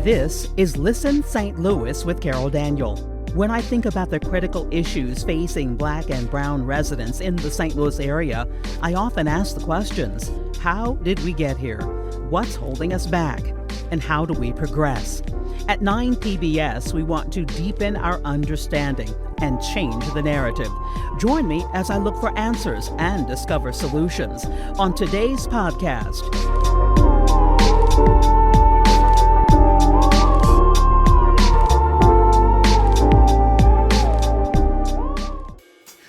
This is Listen St. Louis with Carol Daniel. When I think about the critical issues facing Black and Brown residents in the St. Louis area, I often ask the questions: how did we get here? What's holding us back? And how do we progress? At 9 PBS, we want to deepen our understanding and change the narrative. Join me as I look for answers and discover solutions on today's podcast.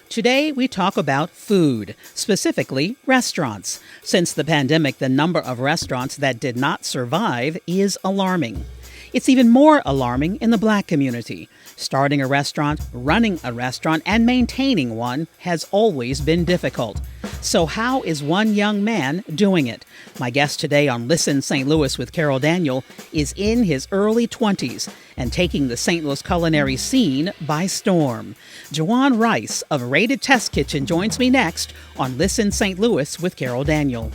Today, we talk about food, specifically restaurants. Since the pandemic, the number of restaurants that did not survive is alarming. It's even more alarming in the Black community. Starting a restaurant, running a restaurant, and maintaining one has always been difficult. So how is one young man doing it? My guest today on Listen St. Louis with Carol Daniel is in his early 20s and taking the St. Louis culinary scene by storm. Juwan Rice of Rated Test Kitchen joins me next on Listen St. Louis with Carol Daniel.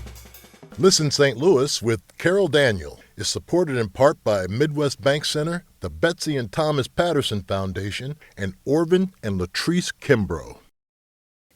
Listen St. Louis with Carol Daniel is supported in part by Midwest Bank Center, the Betsy and Thomas Patterson Foundation, and Orvin and Latrice Kimbrough.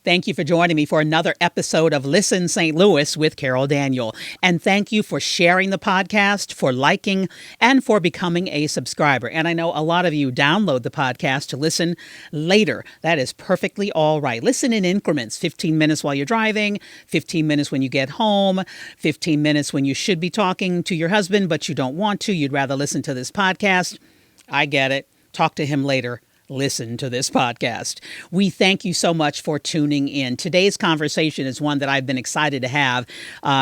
Thank you for joining me for another episode of Listen St. Louis with Carol Daniel. And thank you for sharing the podcast, for liking, and for becoming a subscriber. And I know a lot of you download the podcast to listen later. That is perfectly all right. Listen in increments, 15 minutes while you're driving, 15 minutes when you get home, 15 minutes when you should be talking to your husband, but you don't want to. You'd rather listen to this podcast. I get it. Talk to him later. Listen to this podcast. We thank you so much for tuning in. Today's conversation is one that I've been excited to have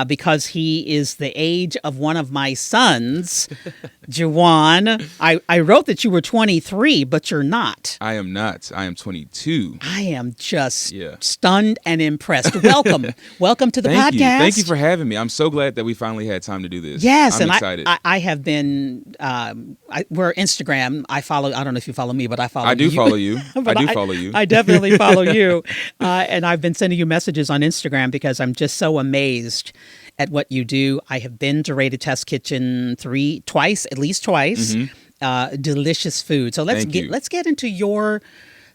because he is the age of one of my sons, Juwan. I wrote that you were 23, but you're not. I am not. I am 22. I am just stunned and impressed. Welcome. Welcome to the podcast. Thank you for having me. I'm so glad that we finally had time to do this. Yes. I'm excited. I have been, we're Instagram. I don't know if you follow me, but I follow you. I do follow you. I definitely follow you. And I've been sending you messages on Instagram because I'm just so amazed at what you do. I have been to Rated Test Kitchen at least twice. Mm-hmm. Delicious food. So let's get into your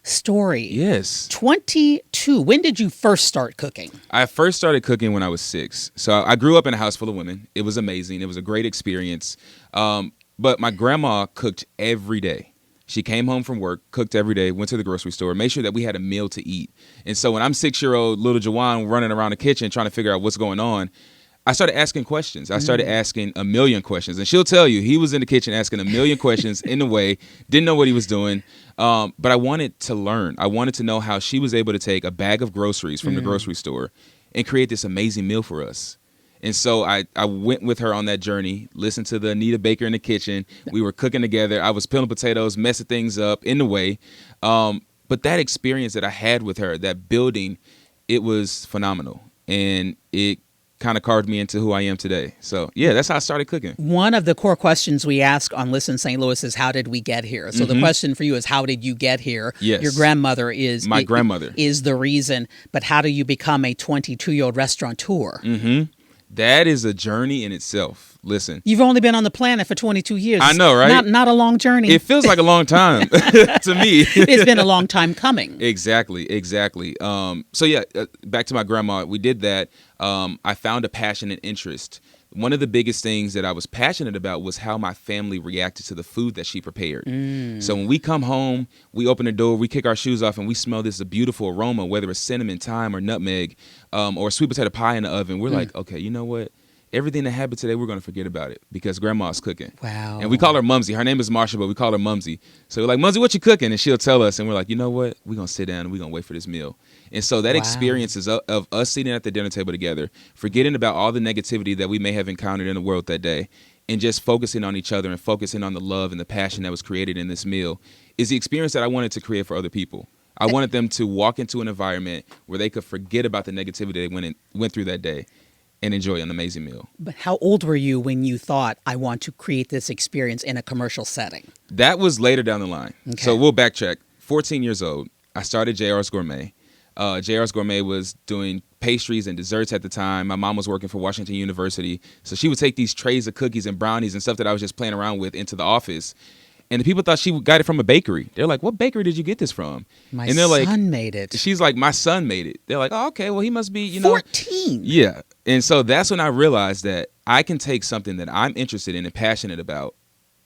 story. Yes. 22. When did you first start cooking? I first started cooking when I was 6. So I grew up in a house full of women. It was amazing. It was a great experience. But my grandma cooked every day. She came home from work, cooked every day, went to the grocery store, made sure that we had a meal to eat. And so when I'm 6-year-old little Juwan running around the kitchen trying to figure out what's going on, I started asking questions. I started asking a million questions. And she'll tell you, he was in the kitchen asking a million questions in the way, didn't know what he was doing. But I wanted to learn. I wanted to know how she was able to take a bag of groceries from the grocery store and create this amazing meal for us. And so I went with her on that journey, listened to the Anita Baker in the kitchen. We were cooking together. I was peeling potatoes, messing things up in the way. But that experience that I had with her, that building, it was phenomenal. And it kind of carved me into who I am today. So, that's how I started cooking. One of the core questions we ask on Listen St. Louis is, how did we get here? So the question for you is, how did you get here? Yes. Your grandmother is... My grandmother. Is the reason. But how do you become a 22-year-old restaurateur? Mm-hmm. That is a journey in itself. Listen. You've only been on the planet for 22 years. I know, right? Not a long journey. It feels like a long time to me. It's been a long time coming. Exactly. Back to my grandma. We did that. I found a passion and interest. One of the biggest things that I was passionate about was how my family reacted to the food that she prepared. So when we come home, we open the door, we kick our shoes off, and we smell this beautiful aroma, whether it's cinnamon, thyme, or nutmeg, or sweet potato pie in the oven. We're like, okay, you know what? Everything that happened today, we're going to forget about it because Grandma's cooking. Wow. And we call her Mumsy. Her name is Marsha, but we call her Mumsy. So we're like, Mumsy, what you cooking? And she'll tell us, and we're like, you know what? We're going to sit down and we're going to wait for this meal. And so that experience is of us sitting at the dinner table together, forgetting about all the negativity that we may have encountered in the world that day, and just focusing on each other and focusing on the love and the passion that was created in this meal is the experience that I wanted to create for other people. I wanted them to walk into an environment where they could forget about the negativity they went through that day and enjoy an amazing meal. But how old were you when you thought, I want to create this experience in a commercial setting? That was later down the line. Okay. So we'll backtrack. 14 years old, I started JR's Gourmet. JR's Gourmet was doing pastries and desserts at the time. My mom was working for Washington University. So she would take these trays of cookies and brownies and stuff that I was just playing around with into the office. And the people thought she got it from a bakery. They're like, what bakery did you get this from? My and they're son made it. She's like, my son made it. They're like, oh, okay, well, he must be, 14. Yeah. And so that's when I realized that I can take something that I'm interested in and passionate about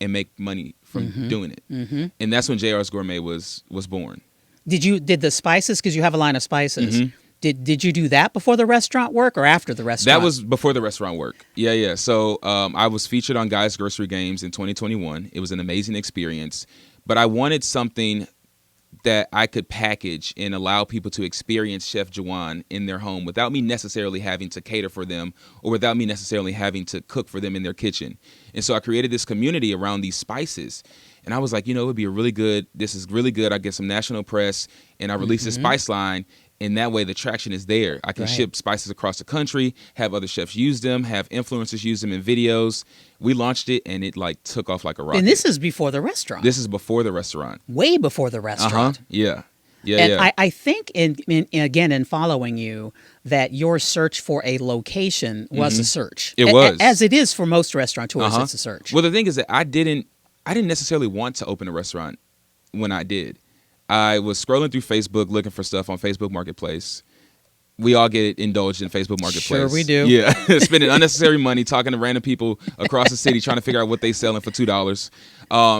and make money from doing it. Mm-hmm. And that's when JR's Gourmet was born. Did the spices, because you have a line of spices, did you do that before the restaurant work or after the restaurant? That was before the restaurant work. Yeah. So I was featured on Guys Grocery Games in 2021. It was an amazing experience. But I wanted something that I could package and allow people to experience Chef Juwan in their home without me necessarily having to cater for them or without me necessarily having to cook for them in their kitchen. And so I created this community around these spices. And I was like, it would be this is really good. I get some national press and I release a spice line. And that way the traction is there. I can ship spices across the country, have other chefs use them, have influencers use them in videos. We launched it and it took off like a rocket. And this is before the restaurant. This is before the restaurant. Way before the restaurant. Yeah. And I think in following you that your search for a location was a search. It was. As it is for most restaurateurs, it's a search. Well, the thing is that I didn't necessarily want to open a restaurant when I did. I was scrolling through Facebook looking for stuff on Facebook Marketplace. We all get indulged in Facebook Marketplace. Sure we do. Yeah, spending unnecessary money, talking to random people across the city, trying to figure out what they selling for $2.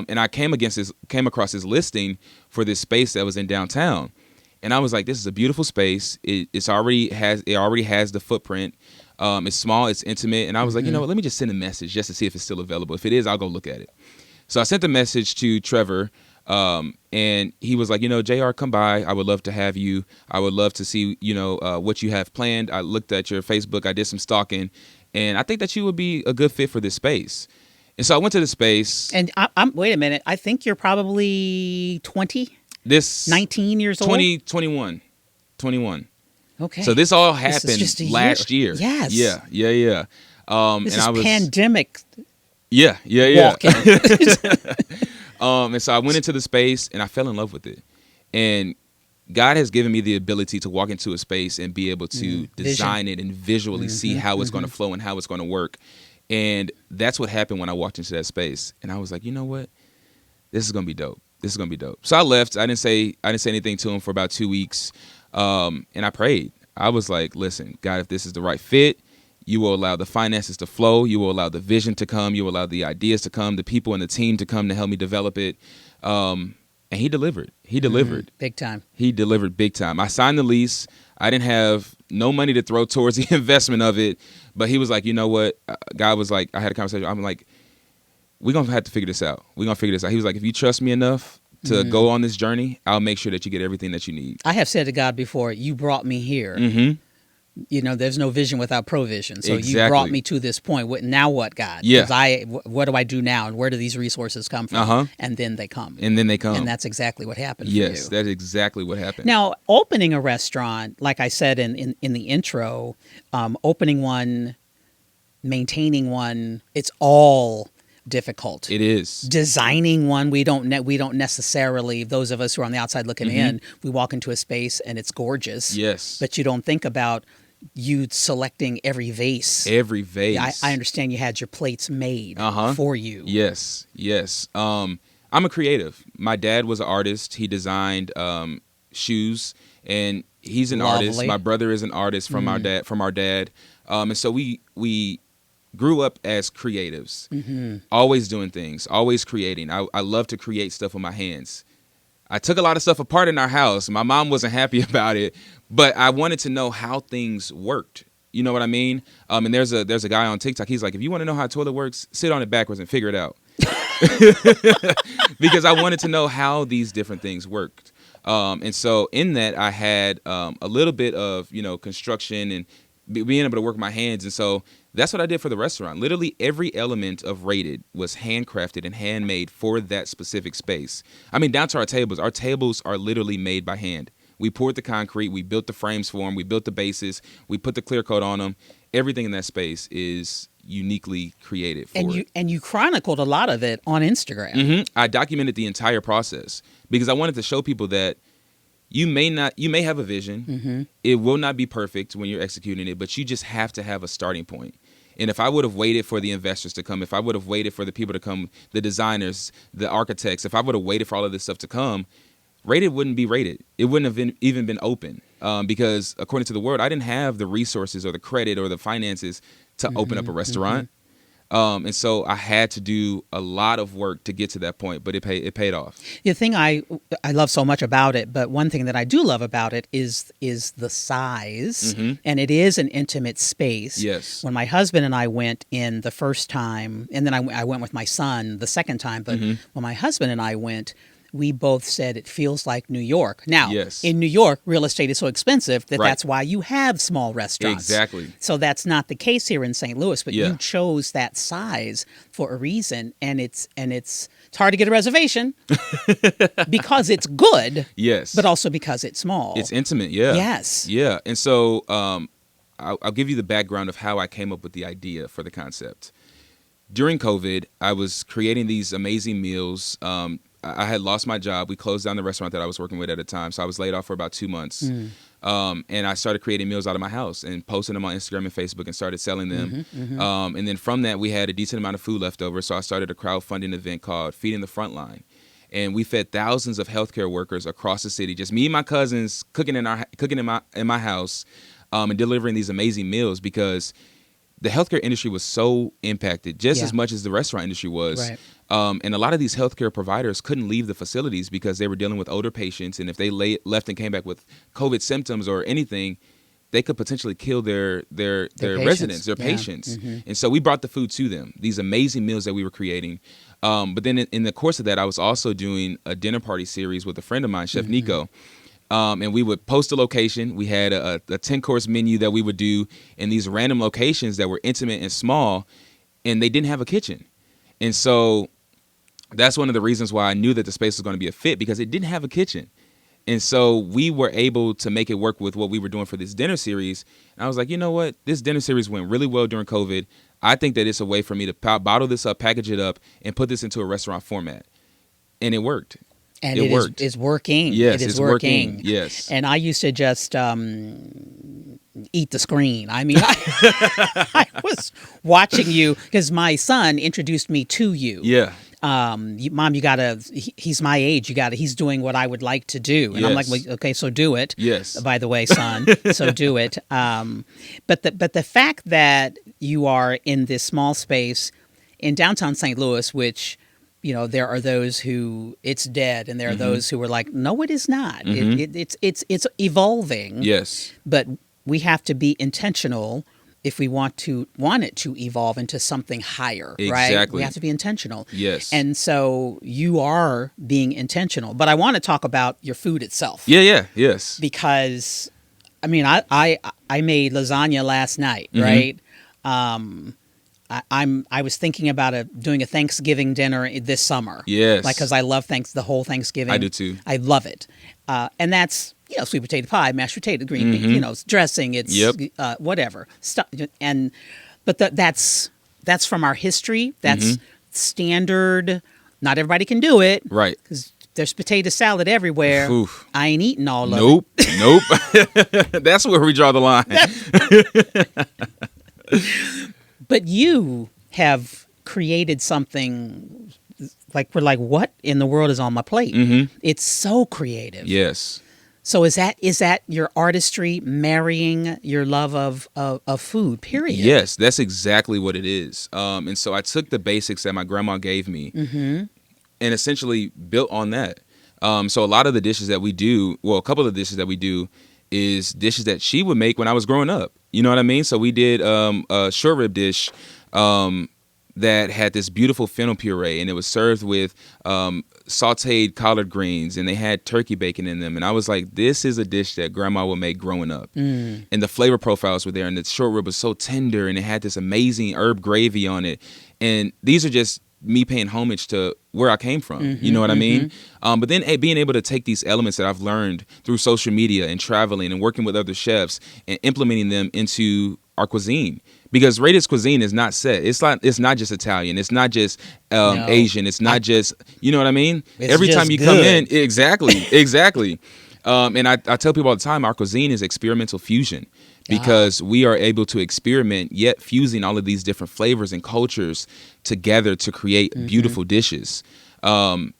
And I came across this listing for this space that was in downtown, and I was like, "This is a beautiful space. It already has the footprint. It's small, it's intimate." And I was like, what? Let me just send a message just to see if it's still available. If it is, I'll go look at it. So I sent the message to Trevor. And he was like, JR, come by. I would love to have you. I would love to see, what you have planned. I looked at your Facebook. I did some stalking. And I think that you would be a good fit for this space. And so I went to the space. And I'm wait a minute. I think you're probably 20? 19 years old? 21. Okay. So this all happened just a last year. Yes. Yeah. This is pandemic. Yeah. Walking. And so I went into the space and I fell in love with it. And God has given me the ability to walk into a space and be able to design it and visually see how it's going to flow and how it's going to work. And that's what happened when I walked into that space. And I was like, you know what? This is going to be dope. So I left. I didn't say anything to him for about 2 weeks. And I prayed. I was like, listen, God, if this is the right fit, you will allow the finances to flow. You will allow the vision to come. You will allow the ideas to come, the people and the team to come to help me develop it. And he delivered. Big time. He delivered big time. I signed the lease. I didn't have no money to throw towards the investment of it. But he was like, you know what? God was like, I had a conversation. I'm like, we're going to have to figure this out. He was like, if you trust me enough to go on this journey, I'll make sure that you get everything that you need. I have said to God before, you brought me here. There's no vision without provision. So Exactly. You brought me to this point. Now what, God? Yeah. What do I do now? And where do these resources come from? And then they come. And that's exactly what happened for you. Yes, that's exactly what happened. Now, opening a restaurant, like I said in the intro, opening one, maintaining one, it's all difficult. It is. Designing one, we don't necessarily, those of us who are on the outside looking in, we walk into a space and it's gorgeous. Yes. But you don't think about you selecting every vase. I understand you had your plates made for you. Yes. I'm a creative. My dad was an artist. He designed shoes, and he's an artist. My brother is an artist from our dad. And so we grew up as creatives, always doing things, always creating. I love to create stuff with my hands. I took a lot of stuff apart in our house. My mom wasn't happy about it, but I wanted to know how things worked. You know what I mean? And there's a guy on TikTok. He's like, if you want to know how a toilet works, sit on it backwards and figure it out. Because I wanted to know how these different things worked. And so in that, I had a little bit of, construction and being able to work my hands. And so that's what I did for the restaurant. Literally every element of Rated was handcrafted and handmade for that specific space. I mean, down to our tables. Our tables are literally made by hand. We poured the concrete. We built the frames for them. We built the bases. We put the clear coat on them. Everything in that space is uniquely created for it. And you chronicled a lot of it on Instagram. I documented the entire process because I wanted to show people that you may have a vision. It will not be perfect when you're executing it, but you just have to have a starting point. And if I would have waited for the investors to come, if I would have waited for the people to come, the designers, the architects, if I would have waited for all of this stuff to come, Rated wouldn't be rated. It wouldn't have even been open because according to the word, I didn't have the resources or the credit or the finances to open up a restaurant. And so I had to do a lot of work to get to that point, but it paid off. The thing I love so much about it, but one thing that I do love about it is the size, and it is an intimate space. Yes. When my husband and I went in the first time, and then I went with my son the second time, but when my husband and I went, we both said it feels like New York. Now, in New York, real estate is so expensive that that's why you have small restaurants. Exactly. So that's not the case here in St. Louis, but you chose that size for a reason, and it's hard to get a reservation because it's good. Yes. But also because it's small. It's intimate. Yeah. Yes. Yeah. And so I'll give you the background of how I came up with the idea for the concept. During COVID, I was creating these amazing meals. I had lost my job. We closed down the restaurant that I was working with at the time. So I was laid off for about 2 months. And I started creating meals out of my house and posting them on Instagram and Facebook and started selling them. And then from that, we had a decent amount of food left over. So I started a crowdfunding event called Feeding the Frontline. And we fed thousands of healthcare workers across the city, just me and my cousins cooking in my house and delivering these amazing meals because the healthcare industry was so impacted just as much as the restaurant industry was. Right. And a lot of these healthcare providers couldn't leave the facilities because they were dealing with older patients. And if they left and came back with COVID symptoms or anything, they could potentially kill their residents, their patients. And so we brought the food to them, these amazing meals that we were creating. But then in the course of that, I was also doing a dinner party series with a friend of mine, Chef Nico. And we would post a location. We had a 10-course menu that we would do in these random locations that were intimate and small, and they didn't have a kitchen. And so that's one of the reasons why I knew that the space was going to be a fit because it didn't have a kitchen. And so we were able to make it work with what we were doing for this dinner series. And I was like, you know what? This dinner series went really well during COVID. I think that it's a way for me to bottle this up, package it up, and put this into a restaurant format. And it worked. And it worked. It's working. Yes, it is it's working. Yes. And I used to just eat the screen. I mean, I was watching you because my son introduced me to you. Yeah. Mom, you gotta. He's my age. He's doing what I would like to do, and I'm like, well, okay, so do it. Yes. By the way, son, so do it. But the fact that you are in this small space in downtown St. Louis, which, you know, there are those who it's dead, and there are those who are like, no, it is not. It's evolving. Yes. But we have to be intentional if we want it to evolve into something higher, right? Exactly. We have to be intentional. Yes. And so you are being intentional. But I want to talk about your food itself. Yes. Because, I mean, I made lasagna last night, right? I was thinking about doing a Thanksgiving dinner this summer. Yes. Like, because I love the whole Thanksgiving. I do too. I love it. And that's, you know, sweet potato pie, mashed potato, green beans, you know, dressing, it's whatever. But that's from our history. That's standard. Not everybody can do it. Right. Because there's potato salad everywhere. Oof. I ain't eating all of it. Nope. That's where we draw the line. But you have created something like, we're like, what in the world is on my plate? It's so creative. Yes. So is that your artistry marrying your love of food, period? Yes, that's exactly what it is. And so I took the basics that my grandma gave me and essentially built on that. So a lot of the dishes that we do, well, a couple of the dishes that we do is dishes that she would make when I was growing up. You know what I mean? So we did a short rib dish that had this beautiful fennel puree, and it was served with sauteed collard greens, and they had turkey bacon in them. And I was like, this is a dish that grandma would make growing up. And the flavor profiles were there, and the short rib was so tender, and it had this amazing herb gravy on it. And these are just me paying homage to where I came from. You know what I mean? But then being able to take these elements that I've learned through social media and traveling and working with other chefs and implementing them into our cuisine. Because Rated's cuisine is not set. It's not just Italian. It's not just Asian. It's not just, you know what I mean? Every time you come in, exactly. And I tell people all the time, our cuisine is experimental fusion because we are able to experiment, yet fusing all of these different flavors and cultures together to create beautiful dishes. And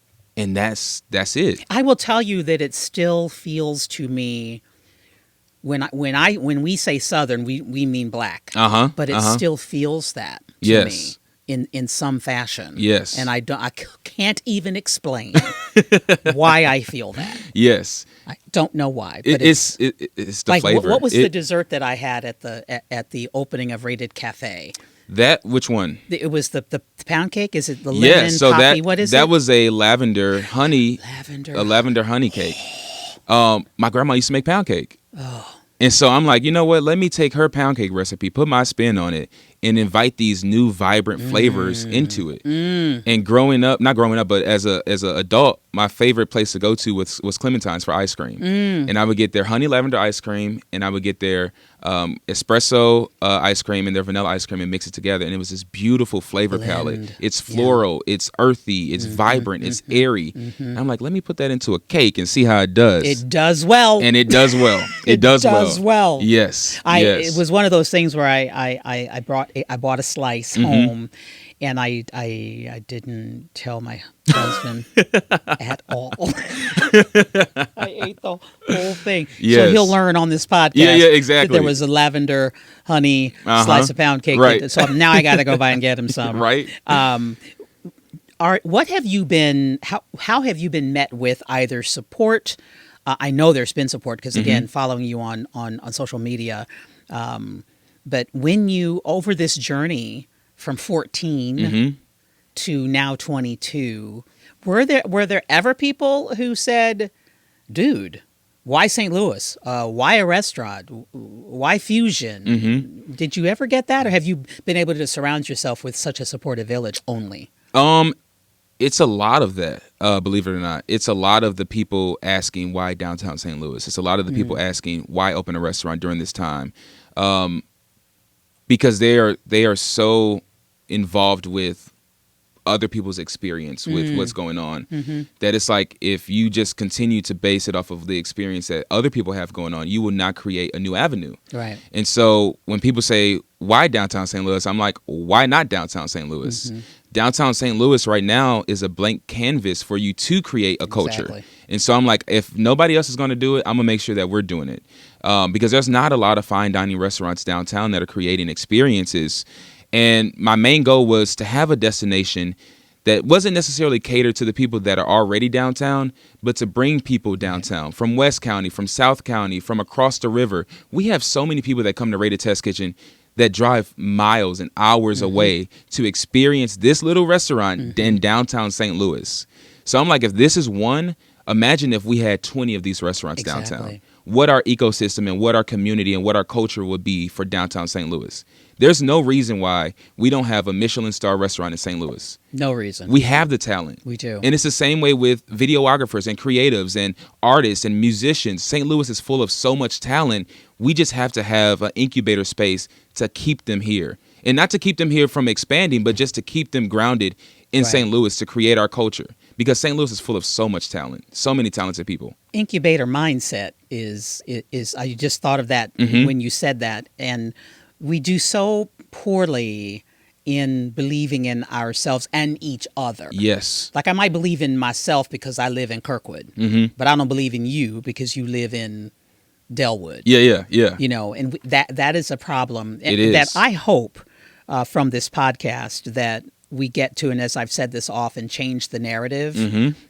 that's it. I will tell you that it still feels to me when we say Southern, we mean black. But it still feels that to me in some fashion. Yes. And I can't even explain why I feel that. Yes. I don't know why. But It's the like, flavor. What was the dessert that I had at the opening of Rated Cafe? Which one? It was the pound cake. Is it the lemon so coffee? What is it? That was a lavender honey cake. My grandma used to make pound cake. And so I'm like, you know what? Let me take her pound cake recipe, put my spin on it, and invite these new vibrant flavors into it. And not growing up, but as a adult, my favorite place to go to was Clementine's for ice cream. And I would get their honey lavender ice cream, and I would get their espresso ice cream and their vanilla ice cream and mix it together. And it was this beautiful flavor palette. It's floral, it's earthy, it's vibrant, it's airy. And I'm like, let me put that into a cake and see how it does. It does well. And it does well. It does well. Yes. It was one of those things where I bought a slice home, and I didn't tell my husband at all. I ate the whole thing. Yes. So he'll learn on this podcast. Yeah, exactly. That there was a lavender honey slice of pound cake. Right. So now I got to go by and get him some. Right. What have you been? How have you been met with either support? I know there's been support because again, following you on social media. But when you over this journey from 14 to now 22, were there ever people who said, "Dude, why St. Louis? Why a restaurant? Why fusion?" Did you ever get that, or have you been able to surround yourself with such a supportive village only? It's a lot of that, believe it or not. It's a lot of the people asking why downtown St. Louis. It's a lot of the people asking why open a restaurant during this time, because they are so involved with other people's experience with what's going on that it's like if you just continue to base it off of the experience that other people have going on, you will not create a new avenue. Right. And so when people say why downtown St. Louis, I'm like, why not downtown St. Louis? Downtown St. Louis right now is a blank canvas for you to create a culture. Exactly. And so I'm like, if nobody else is going to do it, I'm going to make sure that we're doing it. Because there's not a lot of fine dining restaurants downtown that are creating experiences. And my main goal was to have a destination that wasn't necessarily catered to the people that are already downtown, but to bring people downtown from West County, from South County, from across the river. We have so many people that come to Rated Test Kitchen that drive miles and hours away to experience this little restaurant in downtown St. Louis. So I'm like, if this is one, imagine if we had 20 of these restaurants downtown. What our ecosystem and what our community and what our culture would be for downtown St. Louis. There's no reason why we don't have a Michelin star restaurant in St. Louis. No reason. We have the talent. We do. And it's the same way with videographers and creatives and artists and musicians. St. Louis is full of so much talent. We just have to have an incubator space to keep them here. And not to keep them here from expanding, but just to keep them grounded in St. Louis to create our culture. Because St. Louis is full of so much talent, so many talented people. Incubator mindset is I just thought of that when you said that. And we do so poorly in believing in ourselves and each other. Yes. Like I might believe in myself because I live in Kirkwood, but I don't believe in you because you live in Delwood. Yeah. You know, and that is a problem. It is. That I hope from this podcast that we get to, and as I've said this often, change the narrative.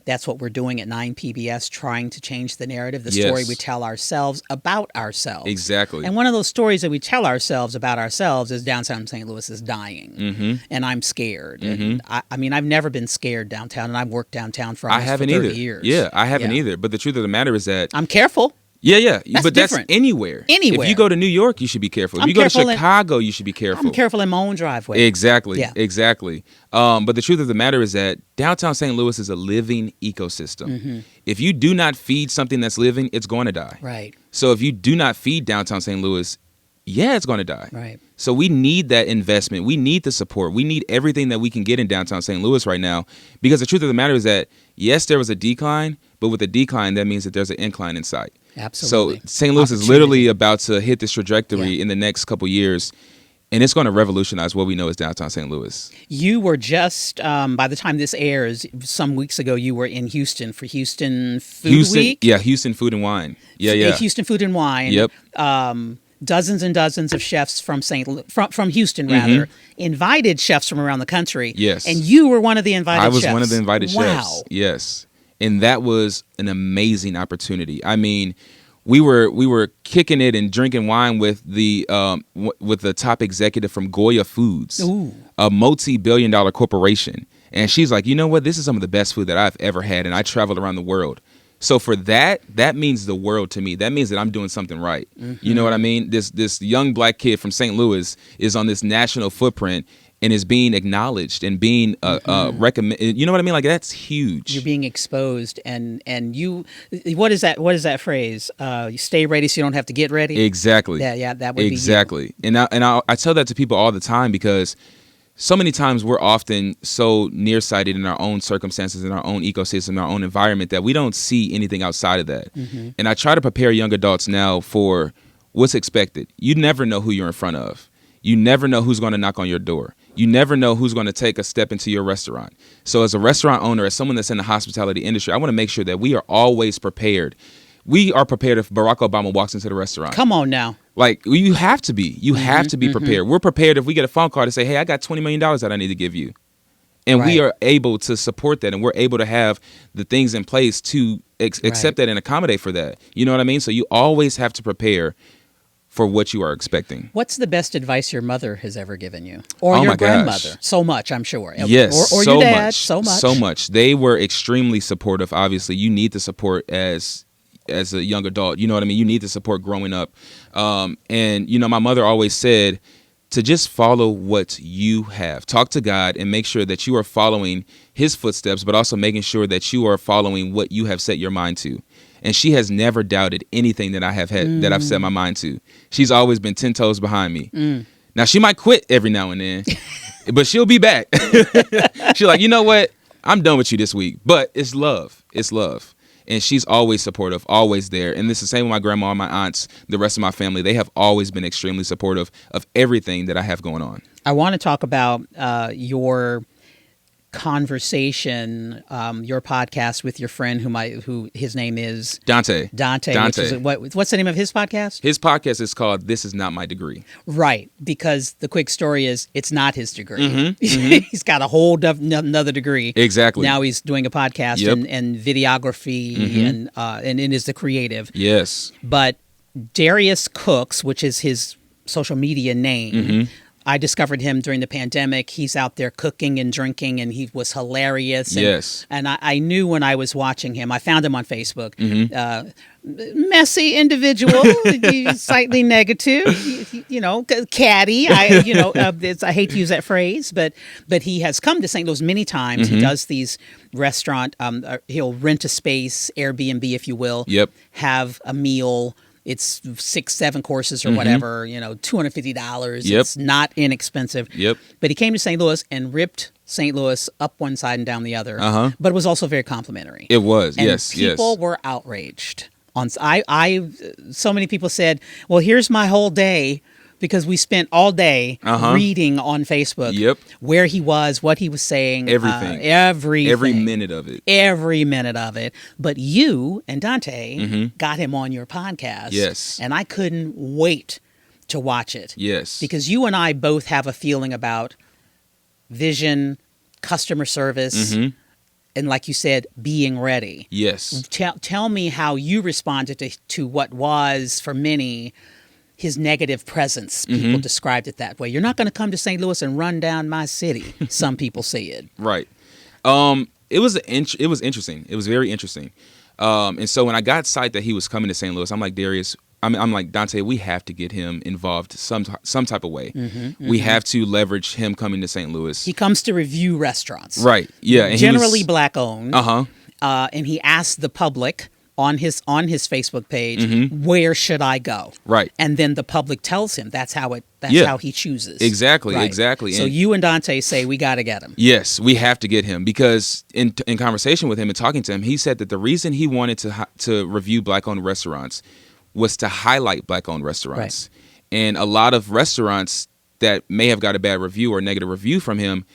That's what we're doing at 9 PBS, trying to change the narrative, the story we tell ourselves about ourselves. Exactly. And one of those stories that we tell ourselves about ourselves is downtown St. Louis is dying, and I'm scared. And I mean, I've never been scared downtown, and I've worked downtown for almost 30 years. Yeah, I haven't either. But the truth of the matter is that I'm careful. Yeah. But different. That's anywhere. Anywhere. If you go to New York, you should be careful. If you go to Chicago, you should be careful. I'm careful in my own driveway. Exactly. Yeah. Exactly. But the truth of the matter is that downtown St. Louis is a living ecosystem. If you do not feed something that's living, it's going to die. Right. So if you do not feed downtown St. Louis, yeah, it's going to die. Right. So we need that investment. We need the support. We need everything that we can get in downtown St. Louis right now, because the truth of the matter is that, yes, there was a decline, but with a decline, that means that there's an incline in sight. Absolutely. So St. Louis is literally about to hit this trajectory in the next couple years, and it's going to revolutionize what we know as downtown St. Louis. You were just, by the time this airs, some weeks ago, you were in Houston for Houston Food Week. Yeah, Houston Food and Wine. Yeah. Houston Food and Wine. Yep. Dozens and dozens of chefs from from Houston, rather, invited chefs from around the country. Yes. And you were one of the invited chefs. I was one of the invited chefs. Wow. Yes. And that was an amazing opportunity. I mean, we were kicking it and drinking wine with the top executive from Goya Foods, a multi-billion-dollar corporation. And she's like, you know what? This is some of the best food that I've ever had, and I traveled around the world. So for that means the world to me. That means that I'm doing something right. You know what I mean? This young black kid from St. Louis is on this national footprint and is being acknowledged and being recommended. You know what I mean? Like, that's huge. You're being exposed, and you. What is that phrase? You stay ready so you don't have to get ready. Exactly. Yeah, that would exactly. be And I tell that to people all the time, because so many times we're often so nearsighted in our own circumstances, in our own ecosystem, in our own environment, that we don't see anything outside of that. And I try to prepare young adults now for what's expected. You never know who you're in front of. You never know who's going to knock on your door. You never know who's going to take a step into your restaurant. So as a restaurant owner, as someone that's in the hospitality industry, I want to make sure that we are always prepared. We are prepared if Barack Obama walks into the restaurant. Come on now. Like, you have to be. You have to be prepared. We're prepared if we get a phone call to say, hey, I got $20 million that I need to give you. And we are able to support that, and we're able to have the things in place to accept that and accommodate for that. You know what I mean? So you always have to prepare for what you are expecting. What's the best advice your mother has ever given you? Or your grandmother? So much, I'm sure. Yes. Or so your dad? Much, so much. So much. They were extremely supportive. Obviously, you need the support as a young adult. You know what I mean? You need the support growing up. And, you know, my mother always said to just follow what you have. Talk to God and make sure that you are following his footsteps, but also making sure that you are following what you have set your mind to. And she has never doubted anything that I have had, that I've set my mind to. She's always been 10 toes behind me. Now, she might quit every now and then, but she'll be back. She's like, you know what? I'm done with you this week. But it's love. It's love. And she's always supportive, always there. And it's the same with my grandma and my aunts, the rest of my family. They have always been extremely supportive of everything that I have going on. I want to talk about your conversation, your podcast with your friend who his name is Dante. What's the name of his podcast? His podcast is called This Is Not My Degree. Right, because the quick story is it's not his degree. He's got a whole another degree. Exactly. Now he's doing a podcast and videography and is the creative. Yes. But Darius Cooks, which is his social media name. I discovered him during the pandemic. He's out there cooking and drinking, and he was hilarious. And, yes. And I knew when I was watching him, I found him on Facebook. Messy individual, slightly negative, catty. I hate to use that phrase, but he has come to St. Louis many times. He does these restaurant. He'll rent a space, Airbnb, if you will. Yep. Have a meal. It's 6-7 courses or whatever, $250. Yep. It's not inexpensive. Yep. But he came to St. Louis and ripped St. Louis up one side and down the other. But it was also very complimentary. It was, and yes. People were outraged. So many people said, well, here's my whole day. Because we spent all day reading on Facebook where he was, what he was saying. Everything. Every minute of it. Every minute of it. But you and Dante got him on your podcast. Yes. And I couldn't wait to watch it. Yes. Because you and I both have a feeling about vision, customer service, and like you said, being ready. Yes. Tell me how you responded to what was, for many, his negative presence. People described it that way. You're not going to come to St. Louis and run down my city. Some people say it. Right. It was interesting. It was very interesting. And so when I got sight that he was coming to St. Louis, I'm like, Darius, I'm like, Dante, we have to get him involved some type of way. We have to leverage him coming to St. Louis. He comes to review restaurants. Right. Yeah. And generally black owned. And he asked the public on his Facebook page, where should I go? Right. And then the public tells him that's how he chooses. Exactly, Right. exactly. So And you and Dante say we got to get him. yes, we have to get him, because in conversation with him and talking to him, he said that the reason he wanted to review Black-owned restaurants was to highlight Black-owned restaurants. And a lot of restaurants that may have got a bad review or negative review from him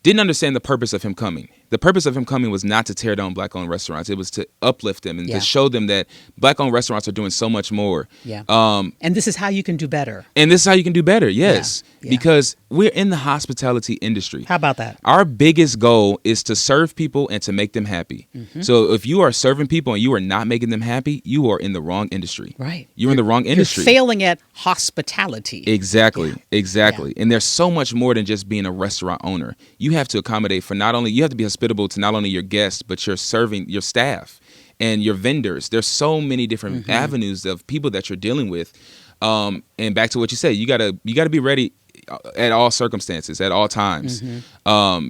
didn't understand the purpose of him coming. The purpose of him coming was not to tear down Black-owned restaurants. It was to uplift them and to show them that Black-owned restaurants are doing so much more. Yeah. And this is how you can do better. And this is how you can do better, yes. Yeah. Because we're in the hospitality industry. How about that? Our biggest goal is to serve people and to make them happy. So if you are serving people and you are not making them happy, you are in the wrong industry. Right. You're in the wrong industry. You're failing at hospitality. Exactly. Exactly. And there's so much more than just being a restaurant owner. You have to accommodate for you have to be hospitable to not only your guests, but your staff and your vendors. There's so many different avenues of people that you're dealing with. And back to what you said, you gotta be ready at all circumstances, at all times.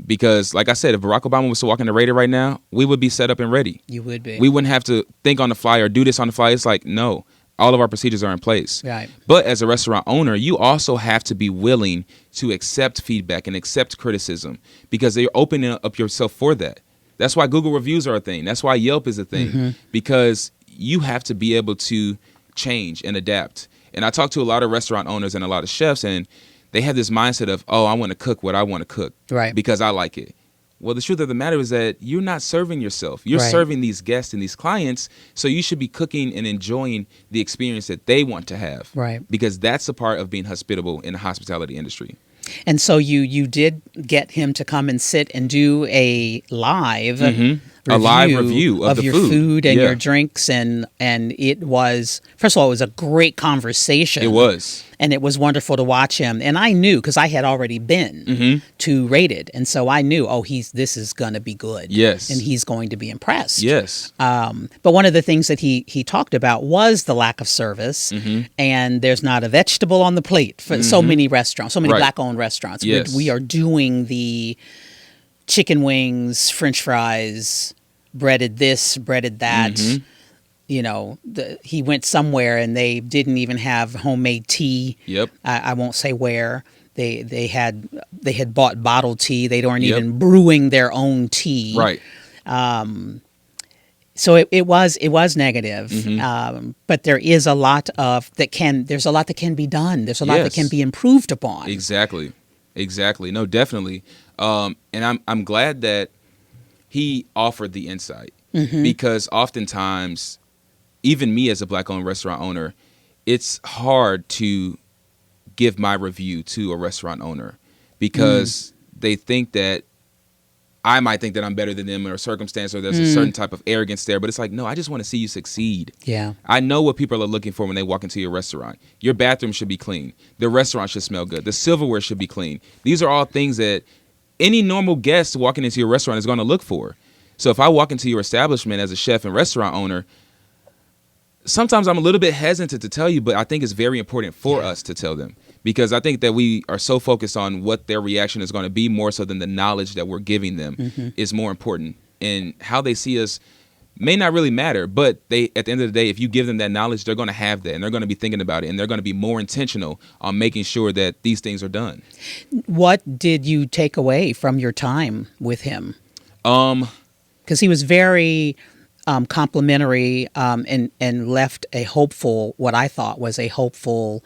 Because like I said, if Barack Obama was to walk in the Raider right now, we would be set up and ready. You would be. We wouldn't have to think on the fly or do this on the fly. It's like, no, all of our procedures are in place. Right. But as a restaurant owner, you also have to be willing to accept feedback and accept criticism, because you're opening up yourself for that. That's why Google reviews are a thing. That's why Yelp is a thing, because you have to be able to change and adapt. And I talk to a lot of restaurant owners and a lot of chefs, and they have this mindset of, oh, I want to cook what I want to cook, right, because I like it. Well, the truth of the matter is that you're not serving yourself. You're Right. serving these guests and these clients, so you should be cooking and enjoying the experience that they want to have. Right. Because that's a part of being hospitable in the hospitality industry. And so you did get him to come and sit and do a live review of the your food. food and Yeah. your drinks, and it was, first of all, it was a great conversation. It was. And it was wonderful to watch him. And I knew, because I had already been to Rated, and so I knew, this is going to be good. Yes. And he's going to be impressed. Yes. But one of the things that he talked about was the lack of service, and there's not a vegetable on the plate for so many restaurants, so many Right. Black-owned restaurants. Yes. We are doing the chicken wings, French fries, breaded this, breaded that. He went somewhere and they didn't even have homemade tea. Yep. I won't say where. They had bought bottled tea. They weren't Yep. even brewing their own tea. Right. So it was negative, but there is a lot that can be done. There's a lot that Yes. can be improved upon. Exactly. No, definitely. And I'm glad that he offered the insight, because oftentimes, even me as a Black-owned restaurant owner, it's hard to give my review to a restaurant owner, because they think that I might think that I'm better than them in a circumstance, or there's a certain type of arrogance there. But it's like, no, I just want to see you succeed. Yeah. I know what people are looking for when they walk into your restaurant. Your bathroom should be clean. The restaurant should smell good. The silverware should be clean. These are all things that any normal guest walking into your restaurant is going to look for. So if I walk into your establishment as a chef and restaurant owner, sometimes I'm a little bit hesitant to tell you, but I think it's very important for us to tell them, because I think that we are so focused on what their reaction is going to be, more so than the knowledge that we're giving them is more important. And how they see us may not really matter, but at the end of the day, if you give them that knowledge, they're going to have that, and they're going to be thinking about it, and they're going to be more intentional on making sure that these things are done. What did you take away from your time with him? Because he was very complimentary, and left what I thought was a hopeful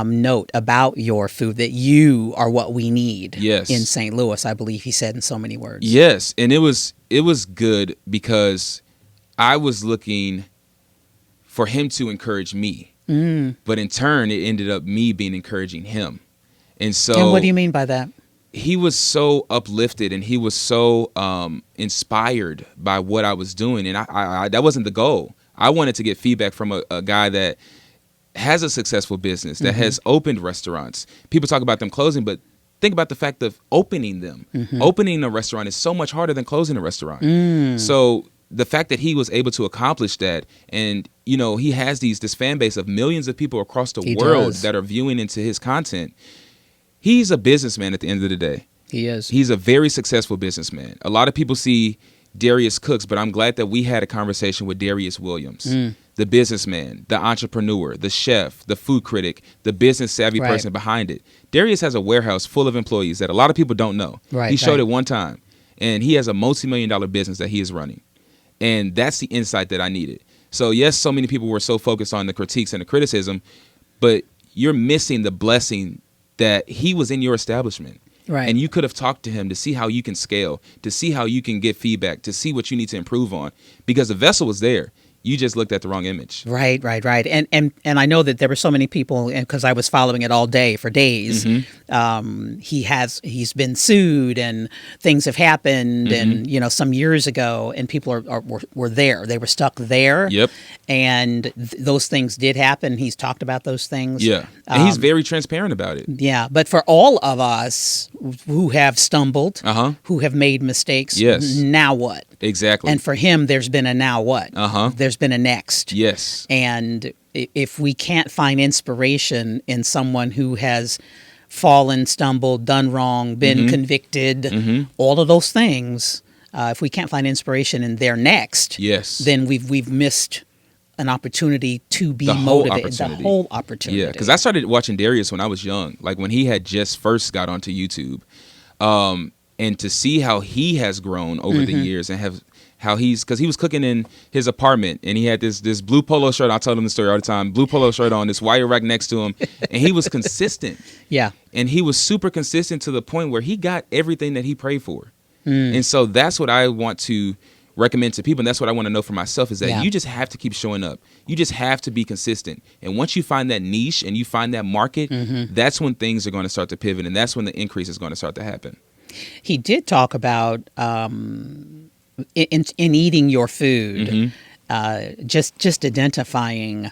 note about your food, that you are what we need Yes. in St. Louis, I believe he said in so many words. Yes, and it was good, because I was looking for him to encourage me, but in turn, it ended up me being encouraging him. And so, And what do you mean by that? He was so uplifted, and he was so inspired by what I was doing, and I that wasn't the goal. I wanted to get feedback from a guy that has a successful business, that has opened restaurants. People talk about them closing, but think about the fact of opening them. Opening a restaurant is so much harder than closing a restaurant. So the fact that he was able to accomplish that, and he has this fan base of millions of people across the world that are viewing into his content. He's a businessman at the end of the day. He is. He's a very successful businessman. A lot of people see Darius cooks, but I'm glad that we had a conversation with Darius Williams, the businessman, the entrepreneur, the chef, the food critic, the business savvy Right. person behind it. Darius has a warehouse full of employees that a lot of people don't know. Right, He showed right. it one time, and he has a multi-million-dollar business that he is running. And that's the insight that I needed. So yes, so many people were so focused on the critiques and the criticism, but you're missing the blessing that he was in your establishment. Right. And you could have talked to him to see how you can scale, to see how you can get feedback, to see what you need to improve on, because the vessel was there. You just looked at the wrong image. Right. And I know that there were so many people, because I was following it all day for days. He's been sued and things have happened, and some years ago, and people were there. They were stuck there. Yep. And those things did happen. He's talked about those things. Yeah. And he's very transparent about it. Yeah, but for all of us who have stumbled, who have made mistakes, Yes. now what? Exactly. And for him, there's been a now what? There's been a next. Yes. And if we can't find inspiration in someone who has fallen, stumbled, done wrong, been convicted, all of those things, if we can't find inspiration in their next, Yes. then we've missed an opportunity to be The whole motivated. opportunity. The whole opportunity. Yeah, because I started watching Darius when I was young, like when he had just first got onto YouTube, and to see how he has grown over the years, and how because he was cooking in his apartment, and he had this blue polo shirt. I tell him the story all the time. Blue polo shirt on, this wire rack next to him, and he was consistent. Yeah. And he was super consistent to the point where he got everything that he prayed for. And so that's what I want to recommend to people, and that's what I want to know for myself, is that you just have to keep showing up. You just have to be consistent. And once you find that niche and you find that market, that's when things are going to start to pivot, and that's when the increase is going to start to happen. He did talk about in eating your food, just identifying.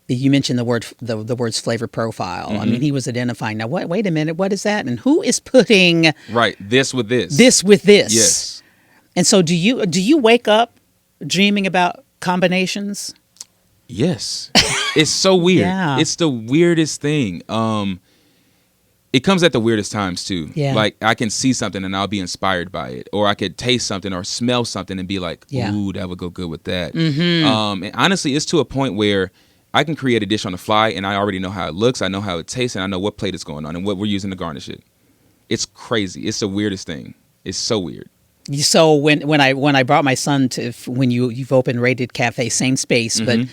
You mentioned the words flavor profile. I mean, he was identifying. Now, wait a minute, what is that? And who is putting this with this? This with this? Yes. And so, do you wake up dreaming about combinations? Yes. It's so weird. Yeah. It's the weirdest thing. It comes at the weirdest times too. Yeah. Like I can see something and I'll be inspired by it, or I could taste something or smell something and be like, "Ooh, that would go good with that." And honestly, it's to a point where I can create a dish on the fly and I already know how it looks, I know how it tastes, and I know what plate it's going on and what we're using to garnish it. It's crazy. It's the weirdest thing. It's so weird. So when I brought my son to, when you've opened Rated Cafe, same space, but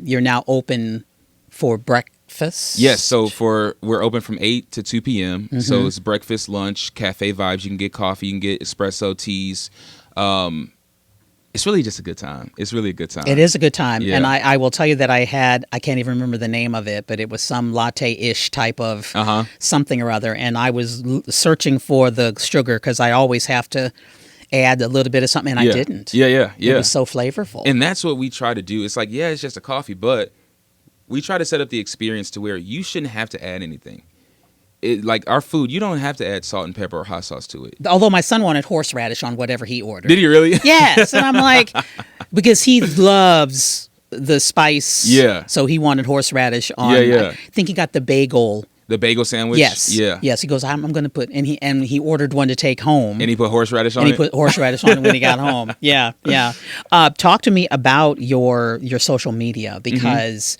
you're now open for breakfast. Yes, so we're open from 8 to 2 p.m. So it's breakfast, lunch, cafe vibes. You can get coffee, you can get espresso, teas. It's really just a good time. It's really a good time. It is a good time. Yeah. And I will tell you that I can't even remember the name of it, but it was some latte-ish type of something or other. And I was searching for the sugar because I always have to add a little bit of something, and I didn't. Yeah. It was so flavorful. And that's what we try to do. It's like, it's just a coffee, but we try to set up the experience to where you shouldn't have to add anything. Like our food, you don't have to add salt and pepper or hot sauce to it. Although my son wanted horseradish on whatever he ordered. Did he really? Yes. And I'm like, because he loves the spice. Yeah. So he wanted horseradish on. Yeah. I think he got the bagel. The bagel sandwich? Yes. Yeah. Yes. He goes, I'm going to put, and he ordered one to take home. And he put horseradish on And it? he put horseradish on it when he got home. Yeah. Talk to me about your social media, because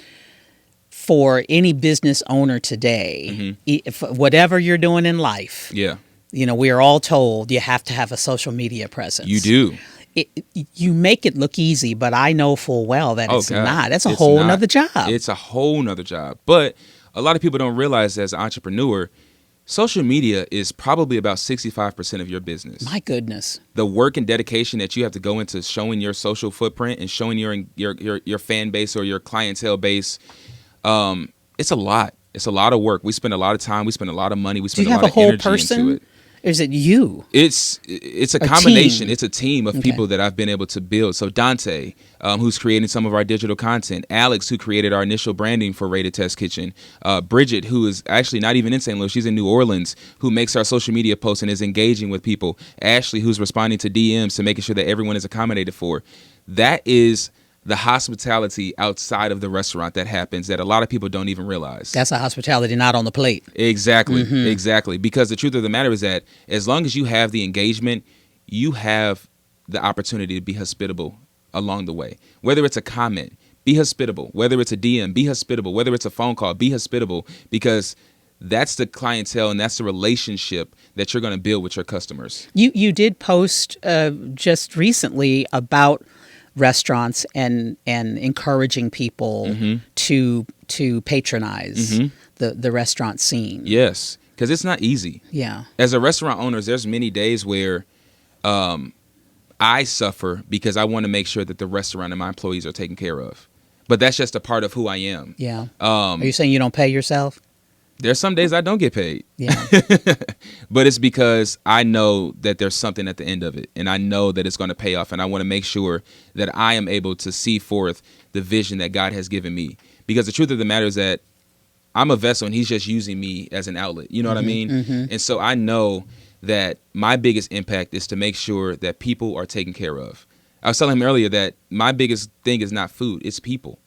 for any business owner today, if whatever you're doing in life, we are all told you have to have a social media presence. You do. You make it look easy, but I know full well that it's God. not. That's a It's whole not. nother job. It's a whole nother job. But a lot of people don't realize, as an entrepreneur, social media is probably about 65% of your business. My goodness. The work and dedication that you have to go into showing your social footprint and showing your fan base or your clientele base, it's a lot. It's a lot of work. We spend a lot of time. We spend a lot of money. We Do spend you a have lot a of whole energy person? into it. Or is it you? It's a combination. team. It's a team of people that I've been able to build. So Dante, who's creating some of our digital content. Alex, who created our initial branding for Rated Test Kitchen. Bridget, who is actually not even in St. Louis. She's in New Orleans, who makes our social media posts and is engaging with people. Ashley, who's responding to DMs to making sure that everyone is accommodated for. That is the hospitality outside of the restaurant that happens that a lot of people don't even realize. That's a hospitality not on the plate. Exactly. Because the truth of the matter is that as long as you have the engagement, you have the opportunity to be hospitable along the way. Whether it's a comment, be hospitable. Whether it's a DM, be hospitable. Whether it's a phone call, be hospitable, because that's the clientele and that's the relationship that you're going to build with your customers. You did post just recently about restaurants and encouraging people to patronize the restaurant scene. Yes, because it's not easy. Yeah. As a restaurant owner, there's many days where I suffer because I want to make sure that the restaurant and my employees are taken care of. But that's just a part of who I am. Yeah. Are you saying you don't pay yourself? There's some days I don't get paid. Yeah. But it's because I know that there's something at the end of it, and I know that it's going to pay off, and I want to make sure that I am able to see forth the vision that God has given me. Because the truth of the matter is that I'm a vessel, and he's just using me as an outlet. You know what I mean? And so I know that my biggest impact is to make sure that people are taken care of. I was telling him earlier that my biggest thing is not food, it's people.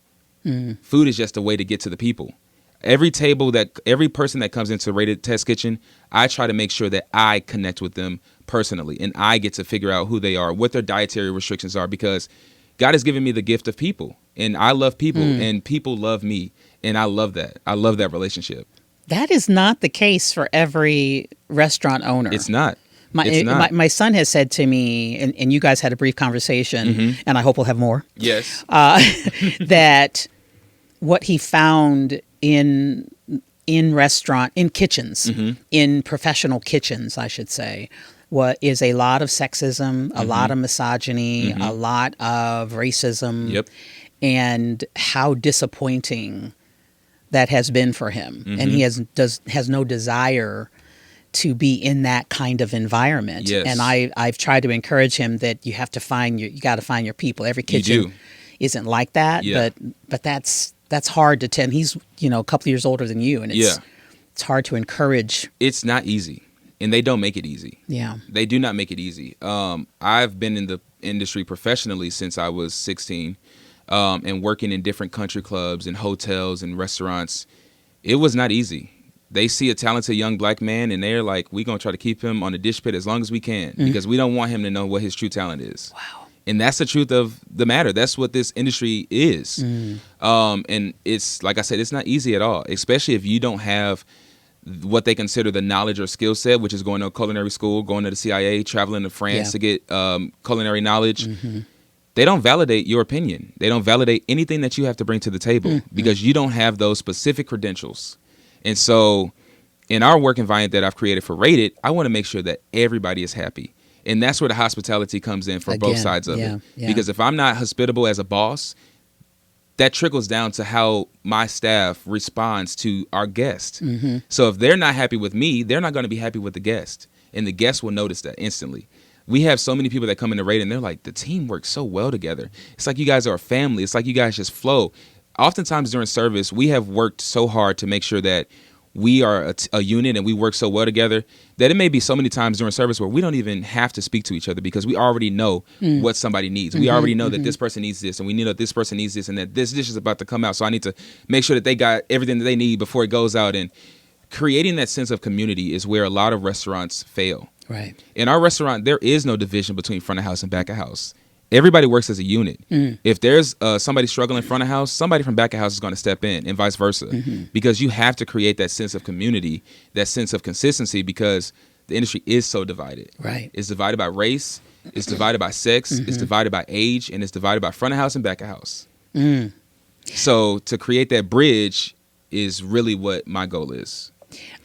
Food is just a way to get to the people. Every person that comes into Rated Test Kitchen, I try to make sure that I connect with them personally, and I get to figure out who they are, what their dietary restrictions are, because God has given me the gift of people, and I love people, and people love me, and I love that. I love that relationship. That is not the case for every restaurant owner. It's not. My son has said to me, and you guys had a brief conversation, and I hope we'll have more. Yes. That what he found in kitchens, in professional kitchens, I should say, is a lot of sexism, a lot of misogyny, a lot of racism, and how disappointing that has been for him. And he has no desire to be in that kind of environment. Yes. And I've tried to encourage him that you got to find your people. Every kitchen isn't like that, but that's hard to tell. He's, a couple of years older than you, and it's hard to encourage. It's not easy, and they don't make it easy. Yeah. They do not make it easy. I've been in the industry professionally since I was 16, and working in different country clubs and hotels and restaurants. It was not easy. They see a talented young black man, and they're like, we're going to try to keep him on the dish pit as long as we can, because we don't want him to know what his true talent is. Wow. And that's the truth of the matter. That's what this industry is. And it's, like I said, it's not easy at all, especially if you don't have what they consider the knowledge or skill set, which is going to culinary school, going to the CIA, traveling to France to get culinary knowledge. They don't validate your opinion. They don't validate anything that you have to bring to the table because you don't have those specific credentials. And so in our work environment that I've created for Rated, I want to make sure that everybody is happy. And that's where the hospitality comes in for both sides of it. Yeah. Because if I'm not hospitable as a boss, that trickles down to how my staff responds to our guest. So if they're not happy with me, they're not going to be happy with the guest. And the guest will notice that instantly. We have so many people that come into Rated and they're like, the team works so well together. It's like you guys are a family. It's like you guys just flow. Oftentimes during service, we have worked so hard to make sure that we are a unit and we work so well together that it may be so many times during service where we don't even have to speak to each other because we already know what somebody needs. We already know that this person needs this, and we know that this person needs this, and that this dish is about to come out. So I need to make sure that they got everything that they need before it goes out. And creating that sense of community is where a lot of restaurants fail. Right. In our restaurant, there is no division between front of house and back of house. Everybody works as a unit. If there's somebody struggling in front of house, somebody from back of house is going to step in, and vice versa. Because you have to create that sense of community, that sense of consistency, because the industry is so divided. Right. It's divided by race, it's divided by sex, it's divided by age, and it's divided by front of house and back of house. So to create that bridge is really what my goal is.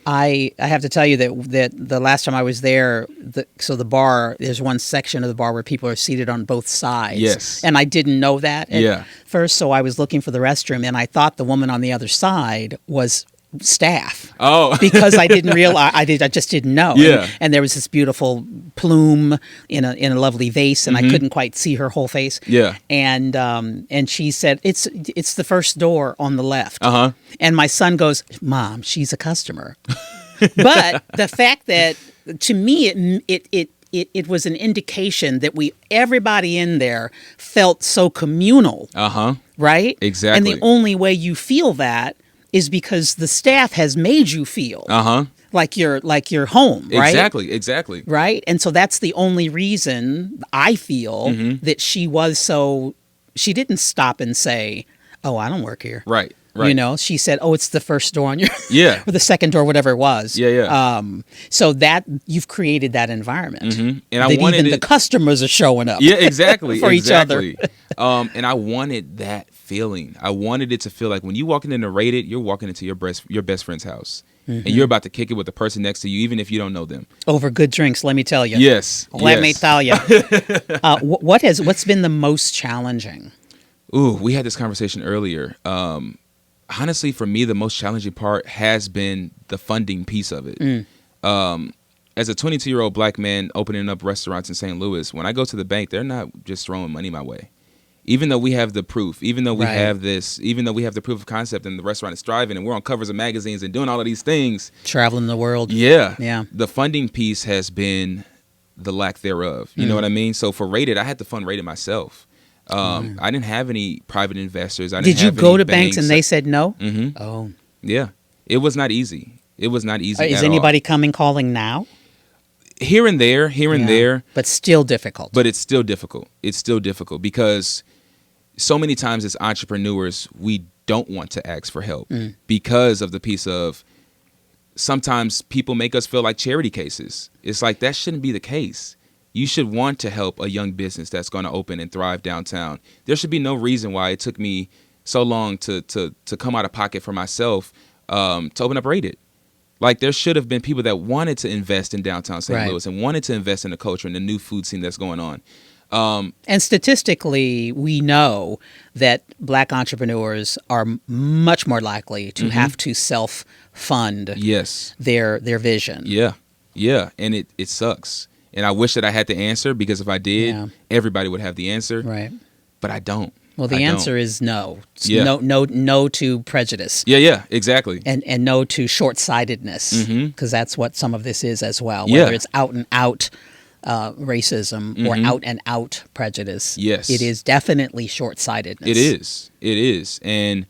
I have to tell you that the last time I was there, the bar, there's one section of the bar where people are seated on both sides. Yes. And I didn't know that at first, so I was looking for the restroom, and I thought the woman on the other side was staff. Oh. Because I didn't realize, I just didn't know. Yeah. And there was this beautiful plume in a lovely vase, and I couldn't quite see her whole face. Yeah. And she said, it's the first door on the left. And my son goes, Mom, she's a customer. But the fact that, to me, it was an indication that everybody in there felt so communal. Right? Exactly. And the only way you feel that is because the staff has made you feel like your home, right? Exactly. Right? And so that's the only reason I feel that she didn't stop and say, "Oh, I don't work here." Right. She said, "Oh, it's the first door on your Yeah. or the second door, whatever it was." Yeah. So that you've created that environment. And that even the customers are showing up. Yeah, exactly. for each other. And I wanted that feeling. I wanted it to feel like when you walking into Rated, you're walking into your best friend's house. And you're about to kick it with the person next to you, even if you don't know them. Over good drinks, let me tell you. Yes. Let me tell you. What's been the most challenging? Ooh, we had this conversation earlier. Honestly, for me, the most challenging part has been the funding piece of it. As a 22-year-old black man opening up restaurants in St. Louis, when I go to the bank, they're not just throwing money my way. Even though we have the proof, even though we have the proof of concept and the restaurant is thriving and we're on covers of magazines and doing all of these things. Traveling the world. Yeah. The funding piece has been the lack thereof. You know what I mean? So for Rated, I had to fund Rated myself. I didn't have any private investors. Did you go to banks and they said no? Oh. Yeah. It was not easy. Is anybody calling now? Here and there. But still difficult. But it's still difficult because so many times as entrepreneurs, we don't want to ask for help because of the piece of sometimes people make us feel like charity cases. It's like that shouldn't be the case. You should want to help a young business that's going to open and thrive downtown. There should be no reason why it took me so long to come out of pocket for myself to open up Rated. Like there should have been people that wanted to invest in downtown St. Louis and wanted to invest in the culture and the new food scene that's going on. And statistically, we know that black entrepreneurs are much more likely to have to self-fund their vision. Yeah. And it sucks. And I wish that I had the answer because if I did, everybody would have the answer. Right. But I don't. Well, the answer is no. No to prejudice. Yeah, exactly. And no to short-sightedness, because that's what some of this is as well. Whether it's out and out racism or out and out prejudice. Yes, it is definitely short-sightedness. It is, and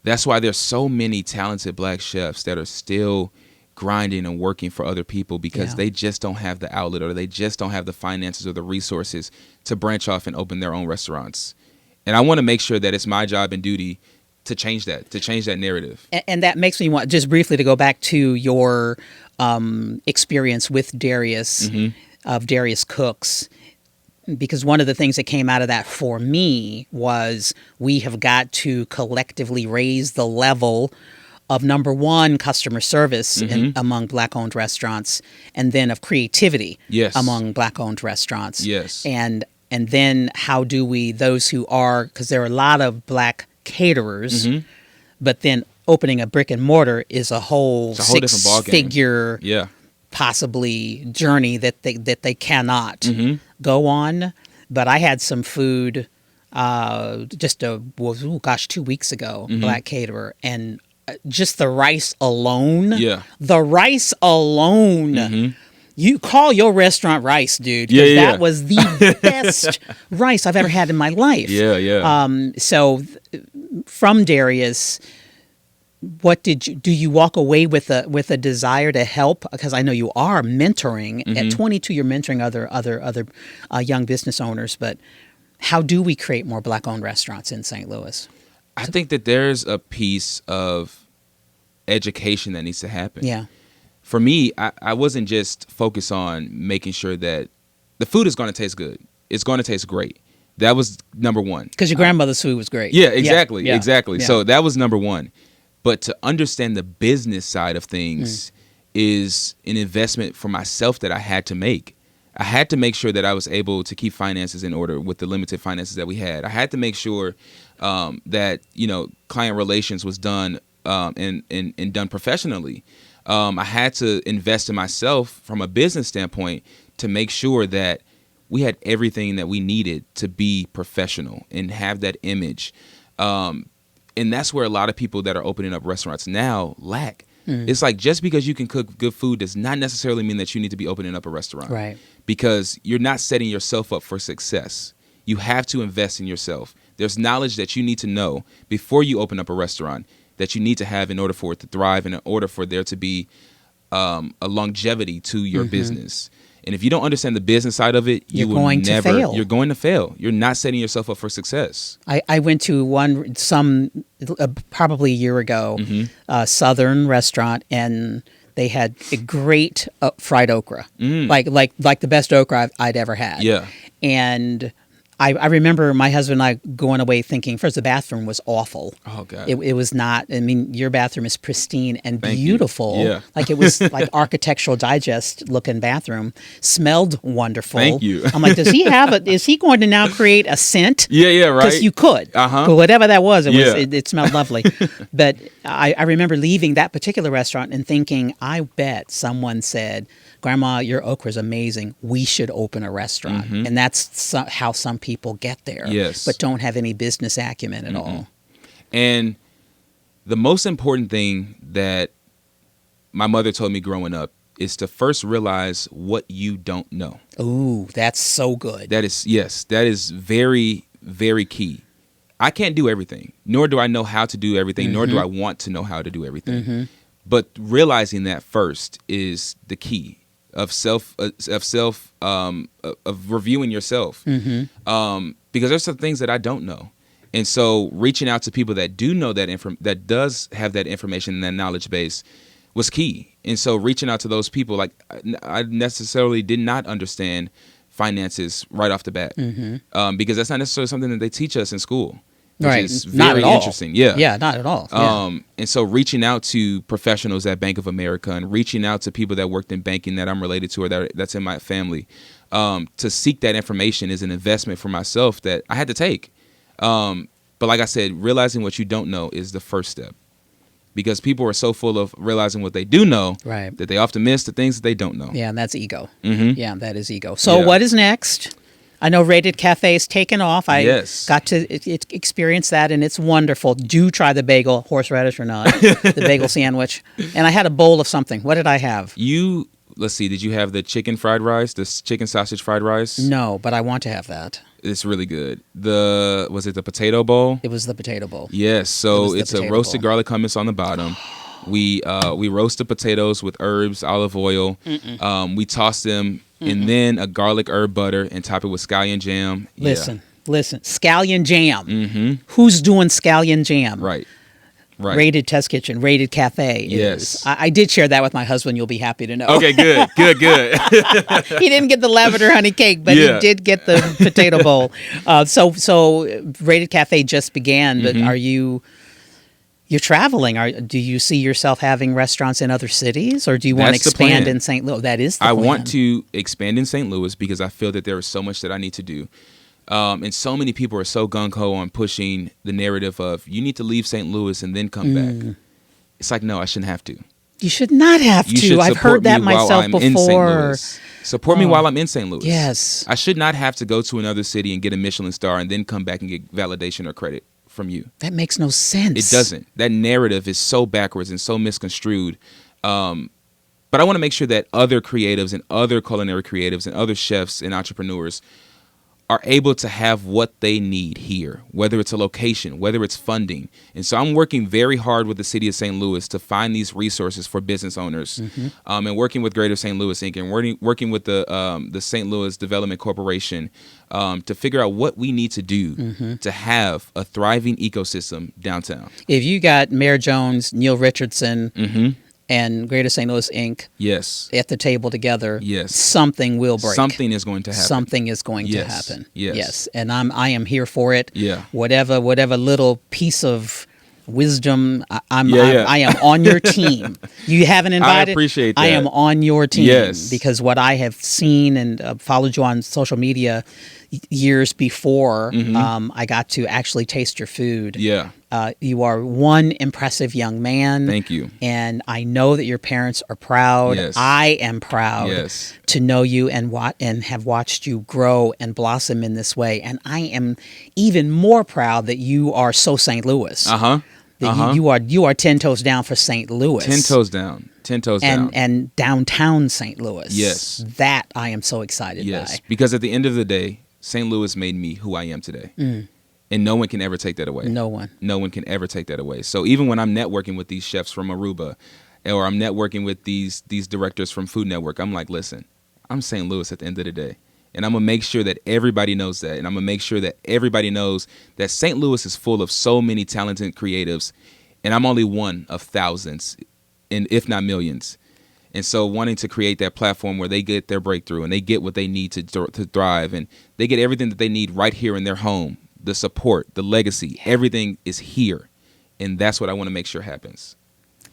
that's why there's so many talented black chefs that are still grinding and working for other people because they just don't have the outlet or they just don't have the finances or the resources to branch off and open their own restaurants. And I want to make sure that it's my job and duty to change that narrative. And that makes me want just briefly to go back to your experience with Darius, of Darius Cooks, because one of the things that came out of that for me was we have got to collectively raise the level of, number one, customer service among black-owned restaurants, and then of creativity among black-owned restaurants. Yes. And then how do we, those who are, because there are a lot of black caterers, but then opening a brick and mortar is a whole six-figure possibly journey that they cannot go on. But I had some food just 2 weeks ago, black caterer, and just the rice alone. You call your restaurant Rice, dude. That was the best rice I've ever had in my life. So from Darius, what do you walk away with a desire to help? Because I know you are mentoring. At 22, you're mentoring other young business owners. But how do we create more black-owned restaurants in St. Louis? I think that there's a piece of education that needs to happen. Yeah. For me, I wasn't just focused on making sure that the food is going to taste good. It's going to taste great. That was number one. Because your grandmother's food was great. Yeah, exactly. Yeah. So that was number one. But to understand the business side of things is an investment for myself that I had to make. I had to make sure that I was able to keep finances in order with the limited finances that we had. I had to make sure that client relations was done and done professionally. I had to invest in myself from a business standpoint to make sure that we had everything that we needed to be professional and have that image. And that's where a lot of people that are opening up restaurants now lack. It's like just because you can cook good food does not necessarily mean that you need to be opening up a restaurant. Right. Because you're not setting yourself up for success. You have to invest in yourself. There's knowledge that you need to know before you open up a restaurant that you need to have in order for it to thrive and in order for there to be a longevity to your business. And if you don't understand the business side of it, You're going to fail. You're going to fail. You're not setting yourself up for success. I went to probably a year ago, Southern restaurant, and they had a great fried okra, like the best okra I'd ever had. Yeah. And I remember my husband and I going away thinking, first, the bathroom was awful. Oh, God. It was not. I mean, your bathroom is pristine and Thank beautiful. you. Yeah. Like it was like Architectural Digest looking bathroom. Smelled wonderful. Thank you. I'm like, is he going to now create a scent? Yeah, right. Because you could. Uh-huh. But whatever that was, Yeah. it smelled lovely. But I remember leaving that particular restaurant and thinking, I bet someone said, Grandma, your okra is amazing. We should open a restaurant. And that's how some people get there. Yes. But don't have any business acumen at all. And the most important thing that my mother told me growing up is to first realize what you don't know. Ooh, that's so good. That is very, very key. I can't do everything, nor do I know how to do everything, nor do I want to know how to do everything. But realizing that first is the key of reviewing yourself. Because there's some things that I don't know. And so reaching out to people that do know that does have that information and that knowledge base was key. And so reaching out to those people, like I necessarily did not understand finances right off the bat, because that's not necessarily something that they teach us in school. Which Right. is Not very at all. interesting. Yeah. Yeah, not at all. Yeah. And so reaching out to professionals at Bank of America and reaching out to people that worked in banking that I'm related to or that's in my family, to seek that information is an investment for myself that I had to take. But like I said, realizing what you don't know is the first step, because people are so full of realizing what they do know Right. that they often miss the things that they don't know. Yeah, and that's ego. Mhm. Yeah, that is ego. So Yeah. what is next? I know Rated Cafe is taken off. I Yes. got to experience that, and it's wonderful. Do try the bagel, horseradish or not, the bagel sandwich. And I had a bowl of something. What did I have? Let's see, did you have the chicken fried rice, the chicken sausage fried rice? No, but I want to have that. It's really good. Was it the potato bowl? It was the potato bowl. Yes, It so was the it's a potato roasted bowl. garlic hummus on the bottom. We roast the potatoes with herbs, olive oil. We toss them and then a garlic herb butter and top it with scallion jam. Listen, scallion jam. Mm-hmm. Who's doing scallion jam? Right. Rated Test Kitchen, Rated Cafe. Yes. I did share that with my husband. You'll be happy to know. Okay, good. He didn't get the lavender honey cake, but Yeah. he did get the potato bowl. So Rated Cafe just began, but you're traveling. Do you see yourself having restaurants in other cities, or do you want to That's the expand plan. in St. Louis? That is the I plan. want to expand in St. Louis because I feel that there is so much that I need to do. And so many people are so gung-ho on pushing the narrative of you need to leave St. Louis and then come back. It's like, no, I shouldn't have to. You should not have You to. should I've support heard that me while myself I'm in St. before. Louis. Support me while I'm in St. Louis. Yes. I should not have to go to another city and get a Michelin star and then come back and get validation or credit from you. That makes no sense. It doesn't. That narrative is so backwards and so misconstrued. But I want to make sure that other creatives and other culinary creatives and other chefs and entrepreneurs are able to have what they need here, whether it's a location, whether it's funding. And so I'm working very hard with the city of St. Louis to find these resources for business owners, and working with Greater St. Louis Inc. and working with the St. Louis Development Corporation to figure out what we need to do to have a thriving ecosystem downtown. If you got Mayor Jones, Neil Richardson, and Greater St. Louis Inc. Yes. at the table together, Yes. something will break. Something is going to happen. Something is going to Yes. happen. Yes. And I am here for it. Yeah. Whatever little piece of wisdom, I am on your team. You haven't invited. appreciate I that. am on your team. Yes. Because what I have seen and followed you on social media years before I got to actually taste your food. Yeah. You are one impressive young man. Thank you. And I know that your parents are proud. Yes. I am proud Yes. to know you and have watched you grow and blossom in this way. And I am even more proud that you are so St. Louis. That you are 10 toes down for St. Louis. 10 toes down. 10 toes down. And downtown St. Louis. Yes. That I am so excited Yes. by. Because at the end of the day, St. Louis made me who I am today. And no one can ever take that away. No one. No one can ever take that away. So even when I'm networking with these chefs from Aruba, or I'm networking with these directors from Food Network. I'm like, listen, I'm St. Louis at the end of the day. And I'm going to make sure that everybody knows that. And I'm going to make sure that everybody knows that St. Louis is full of so many talented creatives. And I'm only one of thousands, and if not millions. And so wanting to create that platform where they get their breakthrough and they get what they need to thrive, and they get everything that they need right here in their home, the support, the legacy, everything is here. And that's what I want to make sure happens.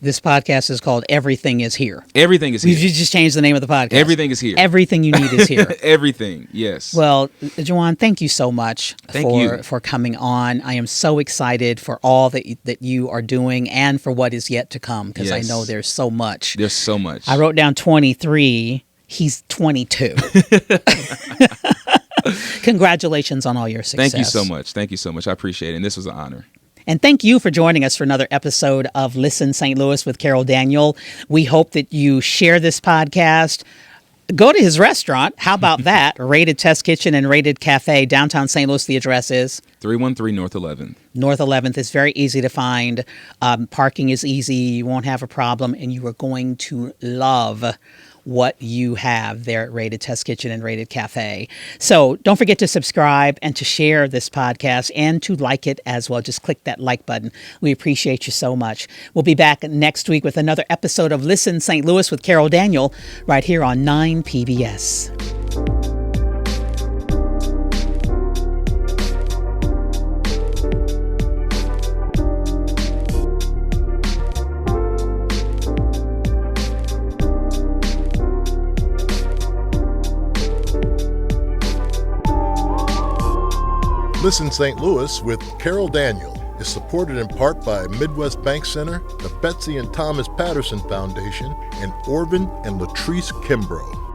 This podcast is called Everything is Here. Everything is here. You just changed the name of the podcast. Everything is here. Everything you need is here. Everything, yes. Well, Juwan, thank you so much for coming on. I am so excited for all that you are doing and for what is yet to come, because I know there's so much. There's so much. I wrote down 23. He's 22. Congratulations on all your success. Thank you so much. Thank you so much. I appreciate it. And this was an honor. And thank you for joining us for another episode of Listen St. Louis with Carol Daniel. We hope that you share this podcast. Go to his restaurant. How about that? Rated Test Kitchen and Rated Cafe, downtown St. Louis. The address is 313 North 11th. North 11th is very easy to find. Parking is easy. You won't have a problem. And you are going to love what you have there at Rated Test Kitchen and Rated Cafe. So don't forget to subscribe and to share this podcast and to like it as well. Just click that like button. We appreciate you so much. We'll be back next week with another episode of Listen St. Louis with Carol Daniel right here on 9 PBS. Listen St. Louis with Carol Daniel is supported in part by Midwest Bank Center, the Betsy and Thomas Patterson Foundation, and Orvin and Latrice Kimbrough.